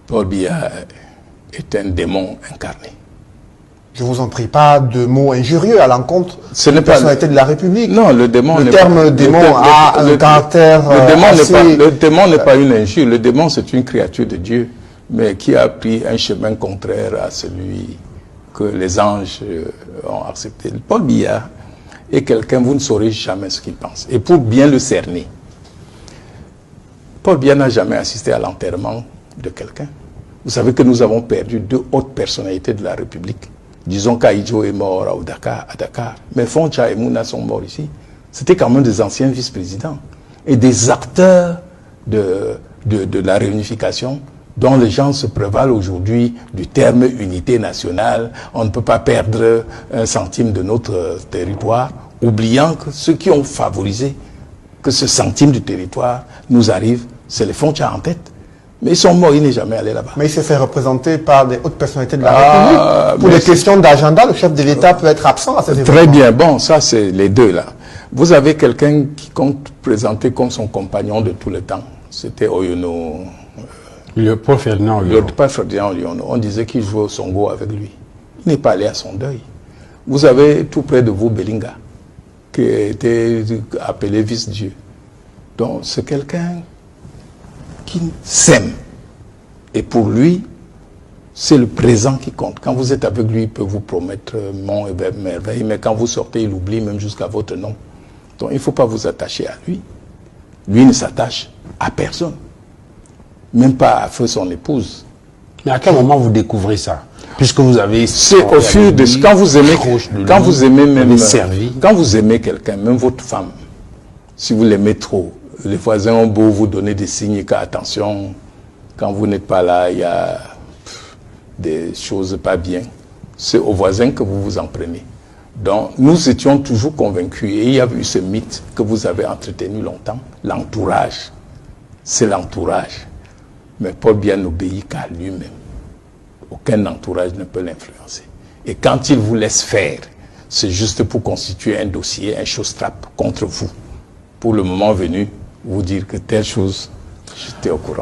Paul Biya est un démon incarné. Je vous en prie, pas de mots injurieux à l'encontre Ce de n'est la pas personnalité de la République. Non, le démon Le n'est terme pas, démon a un caractère le démon n'est pas une injure. Le démon, c'est une créature de Dieu, mais qui a pris un chemin contraire à celui que les anges ont accepté. Paul Biya est quelqu'un, vous ne saurez jamais ce qu'il pense. Et pour bien le cerner, Paul Biya n'a jamais assisté à l'enterrement de quelqu'un. Vous savez que nous avons perdu 2 hautes personnalités de la République. Disons qu'Aïdjo est mort à Dakar, mais Foncha et Mouna sont morts ici. C'était quand même des anciens vice-présidents et des acteurs de la réunification dont les gens se prévalent aujourd'hui du terme unité nationale. On ne peut pas perdre un centime de notre territoire, oubliant que ceux qui ont favorisé que ce centime du territoire nous arrive, c'est les Foncha en tête. Mais ils sont morts, il n'est jamais allé là-bas. Mais il s'est fait représenter par des hautes personnalités de la République. Pour des questions d'agenda, le chef de l'État peut être absent à ces événements. Très bien, bon, ça c'est les deux là. Vous avez quelqu'un qui compte présenter comme son compagnon de tout le temps. C'était Oyono. Paul Ferdinand Oyono. Pas Ferdinand Oyono. On disait qu'il jouait au Songo avec lui. Il n'est pas allé à son deuil. Vous avez tout près de vous Belinga, qui a été appelé vice-dieu. Donc c'est quelqu'un qui s'aime. Et pour lui, c'est le présent qui compte. Quand vous êtes avec lui, il peut vous promettre monts et merveilles, mais quand vous sortez, il oublie même jusqu'à votre nom. Donc il ne faut pas vous attacher à lui. Lui ne s'attache à personne. Même pas à feu son épouse. Mais à quel moment vous découvrez ça? Puisque vous avez... C'est au fur de... Quand vous aimez quelqu'un, même votre femme, si vous l'aimez trop, les voisins ont beau vous donner des signes qu'attention, quand vous n'êtes pas là, il y a des choses pas bien. C'est aux voisins que vous vous en prenez. Donc, nous étions toujours convaincus, et il y a eu ce mythe que vous avez entretenu longtemps, l'entourage. C'est l'entourage. Mais Paul Biya n'obéit qu'à lui-même. Aucun entourage ne peut l'influencer. Et quand il vous laisse faire, c'est juste pour constituer un dossier, un showstrap contre vous. Pour le moment venu, vous dire que telle chose, j'étais au courant.